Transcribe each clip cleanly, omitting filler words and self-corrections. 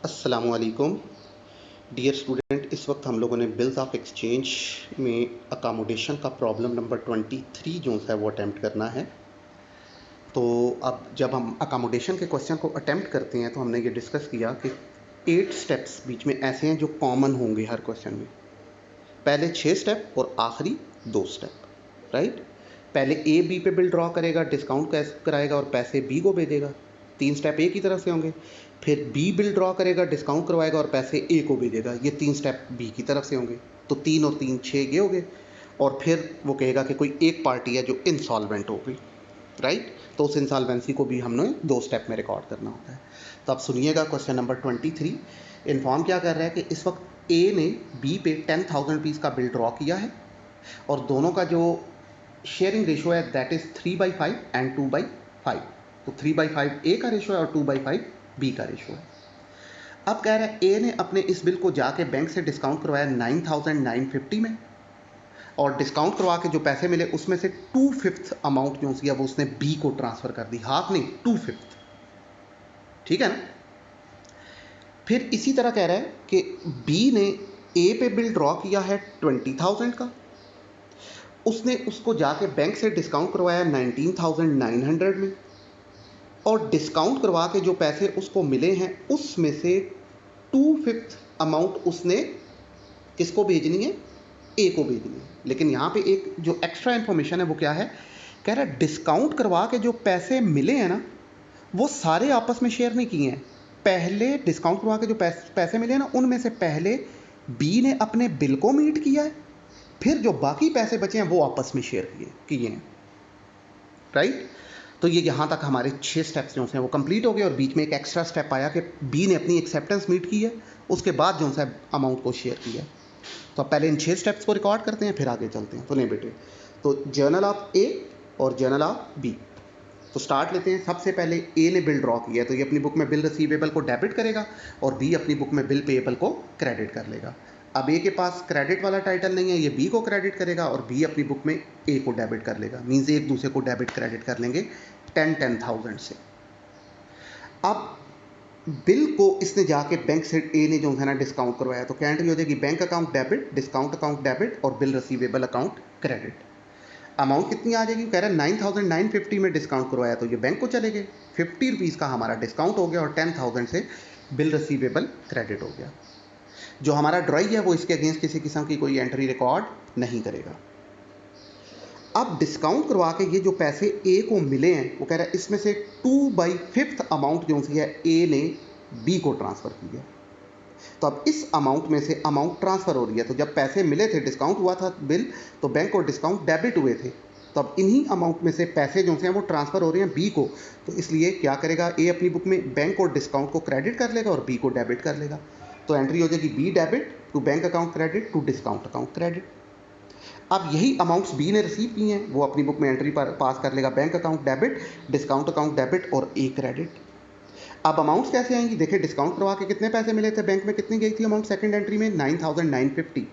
अस्सलामुअलैकुम dear student. इस वक्त हम लोगों ने बिल्स ऑफ एक्सचेंज में अकामोडेशन का प्रॉब्लम नंबर 23 जो है वो अटैम्प्ट करना है। तो अब जब हम अकामोडेशन के क्वेश्चन को अटैम्प्ट करते हैं तो हमने ये डिस्कस किया कि 8 स्टेप्स बीच में ऐसे हैं जो कॉमन होंगे हर क्वेश्चन में। पहले 6 स्टेप और आखिरी 2 स्टेप, राइट। पहले ए बी पे बिल ड्रॉ करेगा, डिस्काउंट कराएगा और पैसे बी को भेजेगा। 3 स्टेप ए की तरफ से होंगे। फिर बी बिल ड्रॉ करेगा, डिस्काउंट करवाएगा और पैसे ए को भेजेगा। ये 3 स्टेप बी की तरफ से होंगे। तो 3 और 3 6 ये हो गए। और फिर वो कहेगा कि कोई एक पार्टी है जो इंसॉल्वेंट हो गई, राइट। तो उस इंसॉल्वेंसी को भी हमने 2 स्टेप में रिकॉर्ड करना होता है। तो आप सुनिएगा क्वेश्चन नंबर 23। इन्फॉर्म क्या कर रहा है कि इस वक्त ए ने बी पे 10,000 रुपीज़ का बिल ड्रॉ किया है और दोनों का जो शेयरिंग रेशो है दैट इज़ 3/5 एंड 2/5। तो 3/5 ए का रेशो है और 2/5 बी का रेशो है। अब कह रहा है ए ने अपने इस बिल को जाके बैंक से डिस्काउंट करवाया 9,950 में, और डिस्काउंट करवा के जो पैसे मिले उसमें से 2/5 अमाउंट जो है वो उसने बी को ट्रांसफ़र कर दी। हाफ नहीं, 2/5, ठीक है ना। फिर इसी तरह कह रहा है कि बी ने ए पे बिल ड्रॉ किया है 20,000 का, उसने उसको जाके बैंक से डिस्काउंट करवाया 19,900 में, और डिस्काउंट करवा के जो पैसे उसको मिले हैं उसमें से 2/5 अमाउंट उसने किसको भेजनी है, ए को भेजनी है। लेकिन यहाँ पे एक जो एक्स्ट्रा इन्फॉर्मेशन है वो क्या है, कह रहा है डिस्काउंट करवा के जो पैसे मिले हैं ना वो सारे आपस में शेयर नहीं किए हैं। पहले डिस्काउंट करवा के जो पैसे मिले हैं ना उनमें से पहले बी ने अपने बिल को मीट किया है, फिर जो बाकी पैसे बचे हैं वो आपस में शेयर किए हैं, राइट। तो ये यहाँ तक हमारे 6 स्टेप्स जो हैं वो कंप्लीट हो गए और बीच में एक एक्स्ट्रा स्टेप आया कि बी ने अपनी एक्सेप्टेंस मीट की है, उसके बाद जो है अमाउंट को शेयर किया है। तो अब पहले इन 6 स्टेप्स को रिकॉर्ड करते हैं फिर आगे चलते हैं। तो नहीं बेटे, तो जर्नल ऑफ ए और जर्नल ऑफ बी। तो स्टार्ट लेते हैं। सबसे पहले ए ने बिल ड्रॉ किया है तो ये अपनी बुक में बिल रिसीवेबल को डेबिट करेगा और बी अपनी बुक में बिल पेएबल को क्रेडिट कर लेगा। अब ए के पास क्रेडिट वाला टाइटल नहीं है, ये बी को क्रेडिट करेगा और बी अपनी बुक में ए को डेबिट कर लेगा। मीन्स एक दूसरे को डेबिट क्रेडिट कर लेंगे 10,000 से। अब बिल को इसने जाके बैंक से ए ने जो है ना डिस्काउंट करवाया, तो क्या एंट्री हो जाएगी, bank account debit, discount account debit और bill receivable account credit. Amount कितनी आ जाएगी, कह रहा है 9,950 में डिस्काउंट करवाया तो ये बैंक को चले गए, 50 रुपीज़ का हमारा डिस्काउंट हो गया और 10,000 से बिल रिसीवेबल क्रेडिट हो गया। जो हमारा ड्रॉई है वो इसके अगेंस्ट किसी किस्म की कोई एंट्री रिकॉर्ड नहीं करेगा। अब डिस्काउंट करवा के ये जो पैसे ए को मिले हैं वो कह रहा है इसमें से 2/5 अमाउंट जो सी है ए ने बी को ट्रांसफ़र की है। तो अब इस अमाउंट में से अमाउंट ट्रांसफ़र हो रही है। तो जब पैसे मिले थे, डिस्काउंट हुआ था बिल, तो बैंक और डिस्काउंट डेबिट हुए थे। तो अब इन्हीं अमाउंट में से पैसे जो हैं वो ट्रांसफ़र हो रहे हैं बी को। तो इसलिए क्या करेगा, ए अपनी बुक में बैंक और डिस्काउंट को क्रेडिट कर लेगा और बी को डेबिट कर लेगा। तो एंट्री हो जाएगी B debit to bank account credit to discount account credit. अब यही अमाउंट्स बी ने रिसीव की हैं वो अपनी बुक में एंट्री पर पास कर लेगा, bank account debit, discount account debit और ए क्रेडिट। अब अमाउंट्स कैसे आएंगी, देखिए डिस्काउंट करवा के कितने पैसे मिले थे, बैंक में कितनी गई थी अमाउंट सेकंड एंट्री में 9,950।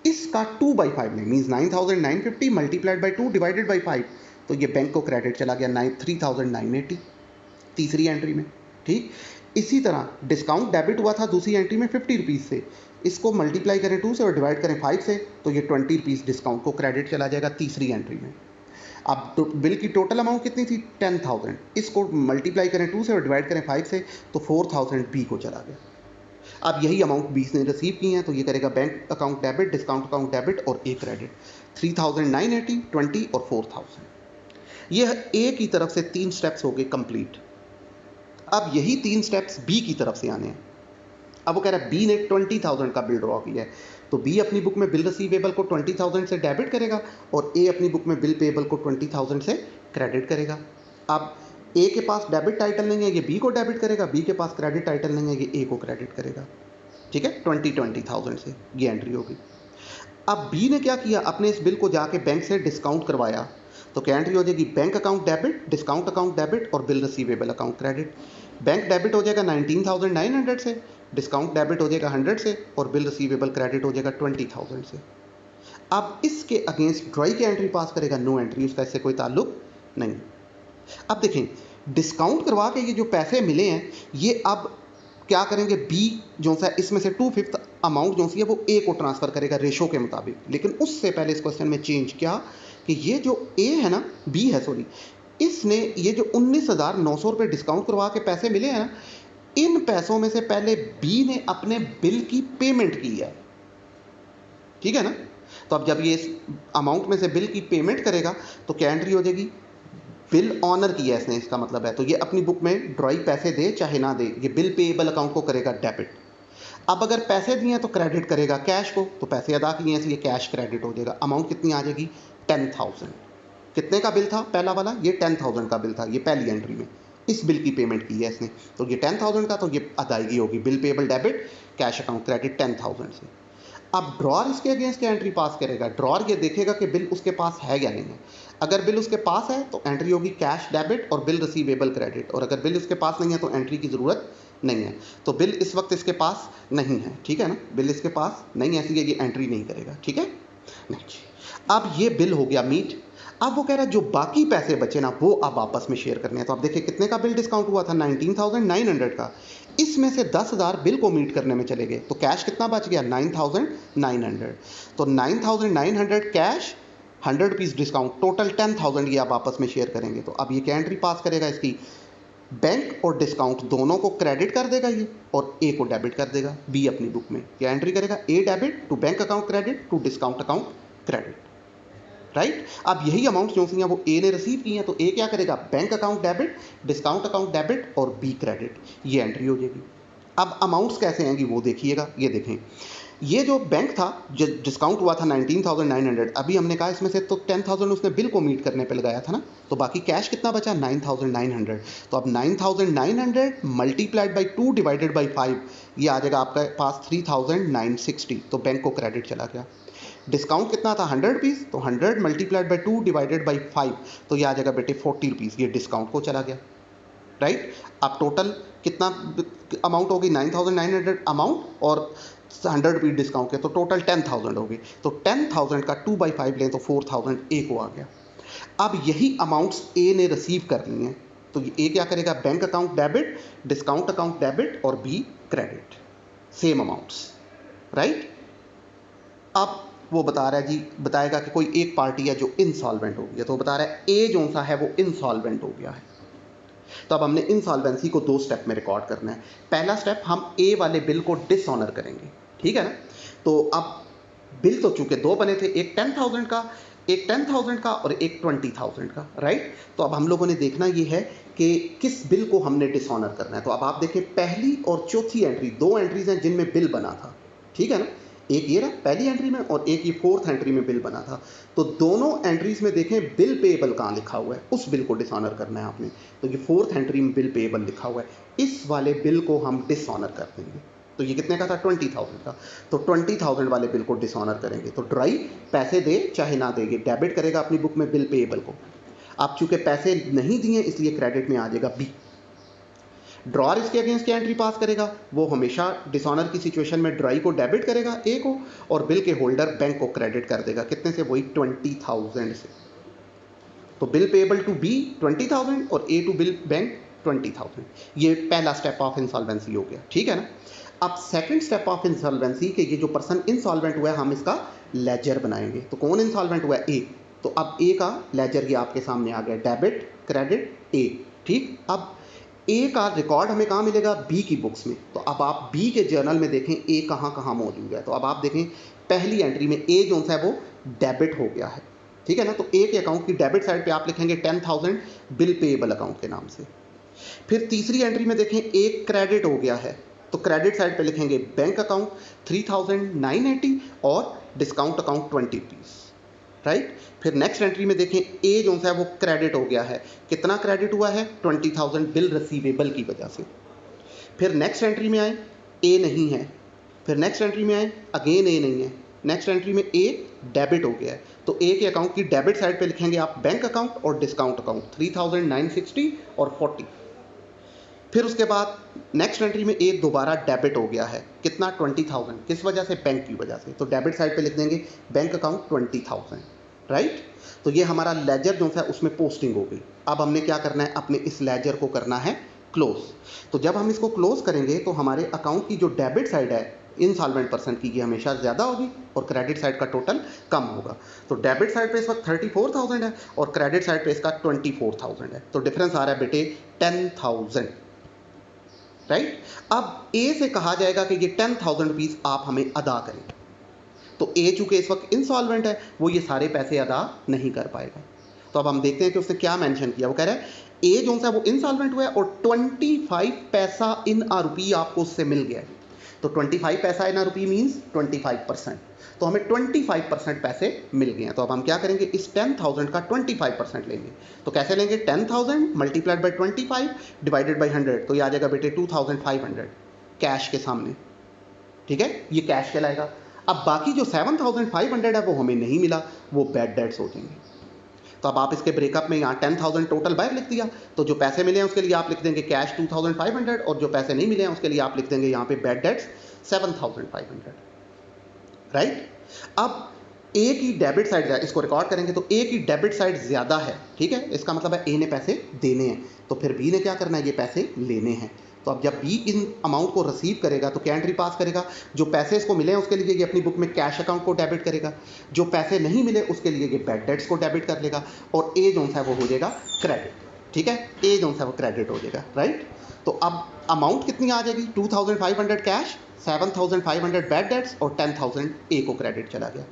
इसका 2/5 नहीं, means 9,950 multiplied by 2 divided by 5, तो ये बैंक को क्रेडिट चला गया 3,980 तीसरी एंट्री में, ठीक। इसी तरह डिस्काउंट डेबिट हुआ था दूसरी एंट्री में 50 रुपीज़ से, इसको मल्टीप्लाई करें 2 से और डिवाइड करें 5 से तो ये 20 रुपीज़ डिस्काउंट को क्रेडिट चला जाएगा तीसरी एंट्री में। अब तो बिल की टोटल अमाउंट कितनी थी 10,000, इसको मल्टीप्लाई करें 2 से और डिवाइड करें 5 से तो 4,000 बी को चला गया। अब यही अमाउंट बी ने रिसीव की है तो ये करेगा bank account debit, discount account debit और ए क्रेडिट। 3,980, 20 और 4,000। यह ए की तरफ से 3 स्टेप्स हो गए कंप्लीट। अब यही 3 स्टेप्स बी की तरफ से आने हैं। अब वो कह रहा है बी ने 20,000 का बिल ड्रॉ किया है तो बी अपनी बुक में बिल रिसीवेबल को 20,000 से डेबिट करेगा और ए अपनी बुक में बिल पेएबल को 20,000 से क्रेडिट करेगा। अब ए के पास डेबिट टाइटल नहीं है, ये बी को डेबिट करेगा, बी के पास क्रेडिट टाइटल नहीं है, ये ए को क्रेडिट करेगा, ठीक है। 20,000 से ये एंट्री होगी। अब बी ने क्या किया, अपने इस बिल को जाके बैंक से डिस्काउंट करवाया तो क्या एंट्री हो जाएगी, bank account debit, discount account debit और bill receivable account credit. Bank debit हो जाएगा 19,900 से, डिस्काउंट डेबिट हो जाएगा 100 से और बिल रिसीवेबल क्रेडिट हो जाएगा 20,000 से। अब इसके अगेंस्ट ड्रॉई की एंट्री पास करेगा, नो एंट्री, उसका इससे कोई ताल्लुक नहीं। अब देखें डिस्काउंट करवा के ये जो पैसे मिले हैं ये अब क्या करेंगे, बी जो सा इसमें से 2/5 अमाउंट जो सी है वो ए को ट्रांसफ़र करेगा रेशो के मुताबिक। लेकिन उससे पहले इस क्वेश्चन में चेंज क्या कि ये जो ए है ना, बी है सॉरी, इसने ये जो 19,900 रुपये डिस्काउंट करवा के पैसे मिले हैं ना, इन पैसों में से पहले बी ने अपने बिल की पेमेंट की है, ठीक है ना। तो अब जब ये इस अमाउंट में से बिल की पेमेंट करेगा तो क्या एंट्री हो जाएगी, बिल ऑनर की है इसने, इसका मतलब है। तो ये अपनी बुक में ड्रॉई पैसे दे चाहे ना दे, ये बिल पेएबल अकाउंट को करेगा डेबिट। अब अगर पैसे दिए हैं तो क्रेडिट करेगा कैश को, तो पैसे अदा किए हैं इसलिए कैश क्रेडिट हो जाएगा। अमाउंट कितनी आ जाएगी, 10,000। कितने का बिल था पहला वाला, ये 10,000 का बिल था, ये पहली एंट्री में इस बिल की पेमेंट की है इसने, तो ये 10,000 का, तो ये अदायगी होगी, bill payable debit, cash account credit 10,000 से। अब ड्रॉर इसके अगेंस्ट क्या एंट्री पास करेगा, ड्रॉर ये देखेगा कि बिल उसके पास है या नहीं है। अगर बिल उसके पास है तो एंट्री होगी कैश डेबिट और बिल रिसीवेबल क्रेडिट, और अगर बिल उसके पास नहीं है तो एंट्री की ज़रूरत नहीं है। तो बिल इस वक्त इसके पास नहीं है, ठीक है ना, बिल इसके पास नहीं है इसलिए ये एंट्री नहीं करेगा, ठीक है। नेक्स्ट, अब ये बिल हो गया मीट। अब वो कह रहा है जो बाकी पैसे बचे ना वो अब आपस में शेयर करने हैं। तो आप देखिए कितने का बिल डिस्काउंट हुआ था, 19,900 का, इसमें से 10,000 बिल को मीट करने में चले गए, तो कैश कितना बच गया, 9,900। तो 9,900 कैश, 100 रुपीज़ डिस्काउंट, टोटल 10,000 ये आप आपस में शेयर करेंगे। तो अब ये क्या एंट्री पास करेगा इसकी, बैंक और डिस्काउंट दोनों को क्रेडिट कर देगा ये, और ए को डेबिट कर देगा। बी अपनी बुक में क्या एंट्री करेगा, a debit to bank account credit to discount account credit, right. अब यही अमाउंट जो सी हैं वो ए ने रिसीव की हैं, तो ए क्या करेगा, bank account debit, discount account debit और बी क्रेडिट, ये एंट्री हो जाएगी। अब अमाउंट्स कैसे आएंगी वो देखिएगा, ये देखें, ये जो बैंक था जो डिस्काउंट हुआ था 19,900, अभी हमने कहा इसमें से तो 10,000 उसने बिल को मीट करने पे लगाया था ना, तो बाकी कैश कितना बचा, 9,900। तो अब 9,900 मल्टीप्लाइड बाई 2 डिवाइडेड बाई 5, ये आ जाएगा आपके पास 3,960, तो बैंक को क्रेडिट चला गया। डिस्काउंट कितना था, 100 रुपीज़, तो 100 मल्टीप्लाइड बाई 2 डिवाइडेड बाई 5, तो ये आ जाएगा बेटे 40 रुपीज़, ये डिस्काउंट को चला गया, राइट। अब टोटल कितना अमाउंट होगी, 9,900 अमाउंट और 100 रुपीज़ डिस्काउंट के, तो टोटल 10,000 होगी। तो 10,000 का 2/5 लें तो 4,000 ए को आ गया। अब यही अमाउंट्स ए ने रिसीव करनी है, तो ये ए क्या करेगा, bank account debit, discount account debit और B credit, same amounts, right. अब वो बता रहा है जी, बताएगा कि कोई एक पार्टी है जो इंसॉल्वेंट हो गया, तो बता रहा है ए जो सा है वो इंसॉल्वेंट हो गया है। तो अब हमने इंसॉल्वेंसी को 2 स्टेप में रिकॉर्ड करना है। पहला स्टेप, हम ए वाले बिल को डिसऑनर करेंगे, ठीक है ना। तो अब बिल तो चूंकि 2 बने थे, एक 10,000 का, एक 10,000 का और एक 20,000 का, राइट। तो अब हम लोगों ने देखना ये है कि किस बिल को हमने डिसऑनर करना है। तो अब आप देखें पहली और चौथी एंट्री, 2 एंट्रीज हैं जिनमें बिल बना था, ठीक है ना। एक ये रहा पहली एंट्री में और एक ये 4th एंट्री में बिल बना था। तो दोनों एंट्रीज में देखें बिल पेएबल कहाँ लिखा हुआ है, उस बिल को डिसऑनर करना है आपने। तो ये 4th एंट्री में बिल पेएबल लिखा हुआ है, इस वाले बिल को हम डिसऑनर कर देंगे। तो ये कितने का था, 20,000 का, तो 20,000 वाले बिल को डिसऑनर करेंगे। तो ड्राई पैसे दे चाहे ना दे, ये डेबिट करेगा अपनी बुक में बिल पेएबल को। आप चूंकि पैसे नहीं दिए इसलिए क्रेडिट में आ जाएगा बी। ड्रॉर इसके अगेंस्ट क्या एंट्री पास करेगा, वो हमेशा डिसऑनर की सिचुएशन में ड्राई को डेबिट करेगा ए को, और बिल के होल्डर बैंक को क्रेडिट कर देगा, कितने से, वही 20,000 से। तो बिल पेएबल टू बी 20,000 और ए टू बिल बैंक 20,000। ये पहला स्टेप ऑफ इंसॉल्वेंसी हो गया, ठीक है ना। अब सेकंड स्टेप ऑफ इंसॉल्वेंसी के ये जो पर्सन इंसॉल्वेंट हुआ है हम इसका लेजर बनाएंगे। तो कौन इंसॉल्वेंट हुआ है, ए। तो अब ए का लेजर ये आपके सामने आ गया, डेबिट क्रेडिट ए, ठीक। अब ए का रिकॉर्ड हमें कहाँ मिलेगा, बी की बुक्स में। तो अब आप बी के जर्नल में देखें ए कहाँ कहाँ मौजूद है। तो अब आप देखें पहली एंट्री में ए जो सा है वो डेबिट हो गया है, ठीक है ना। तो ए के अकाउंट की डेबिट साइड पे आप लिखेंगे 10,000 बिल पेएबल अकाउंट के नाम से। फिर तीसरी एंट्री में देखें ए क्रेडिट हो गया है, तो क्रेडिट साइड पे लिखेंगे बैंक अकाउंट 3,980 और डिस्काउंट अकाउंट 20 रुपीज़, राइट। फिर नेक्स्ट एंट्री में देखें ए जो है वो क्रेडिट हो गया है, कितना क्रेडिट हुआ है, 20,000 बिल रिसीवेबल की वजह से। फिर नेक्स्ट एंट्री में आए ए नहीं है, फिर नेक्स्ट एंट्री में आए अगेन ए नहीं है, नेक्स्ट एंट्री में ए डेबिट हो गया है। तो ए के अकाउंट की डेबिट साइड पे लिखेंगे आप बैंक अकाउंट और डिस्काउंट अकाउंट 3,960 और 40। फिर उसके बाद नेक्स्ट एंट्री में ए दोबारा डेबिट हो गया है, कितना, 20,000, किस वजह से, बैंक की वजह से। तो डेबिट साइड पे लिख देंगे बैंक अकाउंट 20,000, राइट। तो ये हमारा लेजर जो है उसमें पोस्टिंग हो गई। अब हमने क्या करना है, अपने इस लेजर को करना है क्लोज। तो जब हम इसको क्लोज करेंगे तो हमारे अकाउंट की जो डेबिट साइड है इंसॉल्वेंट पर्सन की, ये हमेशा ज़्यादा होगी और क्रेडिट साइड का टोटल कम होगा। तो डेबिट साइड पे इस वक्त 34,000 है और क्रेडिट साइड पे इसका 24,000 है। तो डिफरेंस आ रहा है बेटे 10,000, राइट। अब ए से कहा जाएगा कि ये 10,000 रुपीज़ आप हमें अदा करें। तो ए चूंकि इस वक्त इंसॉल्वेंट है, वो ये सारे पैसे अदा नहीं कर पाएगा। तो अब हम देखते हैं कि उसने क्या मेंशन किया। वो कह रहा है ए जो सा वो इंसॉल्वेंट हुआ है और 25 पैसा इन आ रुपी आपको उससे मिल गया है। तो 25 पैसा इन आ रुपी मीन्स 25%। तो हमें 25% पैसे मिल गए हैं। तो अब हम क्या करेंगे, इस 10,000 का 25% लेंगे। तो कैसे लेंगे, 10,000 मल्टीप्लाइड बाई 25 डिवाइडेड बाई 100, तो ये आ जाएगा बेटे 2,500 कैश के सामने, ठीक है, ये कैश कहलाएगा। अब बाकी जो 7,500 है वो हमें नहीं मिला, वो बैड डेट्स हो जाएंगे। तो अब आप इसके ब्रेकअप में यहाँ 10,000 टोटल बाहर लिख दिया, तो जो पैसे मिले हैं उसके लिए आप लिख देंगे कैश 2,500 और जो पैसे नहीं मिले हैं उसके लिए आप लिख देंगे यहाँ पे बैड डेट्स 7,500, राइट। अब ए की डेबिट साइड, इसको रिकॉर्ड करेंगे तो ए की डेबिट साइड ज़्यादा है, ठीक है, इसका मतलब है ए ने पैसे देने हैं, तो फिर बी ने क्या करना है, ये पैसे लेने हैं। तो अब जब बी इन अमाउंट को रिसीव करेगा तो क्या एंट्री पास करेगा, जो पैसे इसको मिले हैं उसके लिए ये अपनी बुक में कैश अकाउंट को डेबिट करेगा, जो पैसे नहीं मिले उसके लिए ये बैड डेट्स को डेबिट कर लेगा, और ए जो है वो हो जाएगा क्रेडिट, ठीक है, ए जो है वो क्रेडिट हो जाएगा, राइट। तो अब अमाउंट कितनी आ जाएगी, 2,500 कैश, 7,500 बैड डेट्स और 10,000 ए को क्रेडिट चला गया।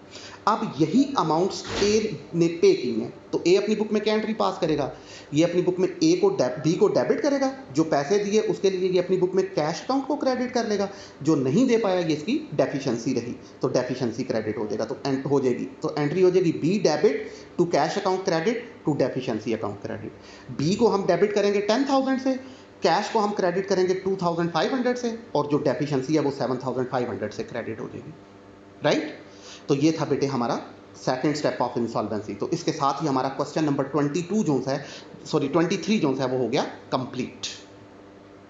अब यही अमाउंट्स ए ने पे की हैं, तो ए अपनी बुक में क्या एंट्री पास करेगा, ये अपनी बुक में ए को बी को डेबिट करेगा, जो पैसे दिए उसके लिए ये अपनी बुक में कैश अकाउंट को क्रेडिट कर लेगा, जो नहीं दे पाया ये इसकी डेफिशिएंसी रही, तो डेफिशिएंसी क्रेडिट हो जाएगा, तो हो जाएगी, तो एंट्री हो जाएगी B debit to cash account credit to deficiency account credit. B को हम डेबिट करेंगे 10,000 से, कैश को हम क्रेडिट करेंगे 2,500 से, और जो डेफिशिएंसी है वो 7,500 से क्रेडिट हो जाएगी, राइट। तो ये था बेटे हमारा सेकंड स्टेप ऑफ इंसॉल्वेंसी। तो इसके साथ ही हमारा क्वेश्चन नंबर 22 जो है, सॉरी 23 जो है वो हो गया कंप्लीट।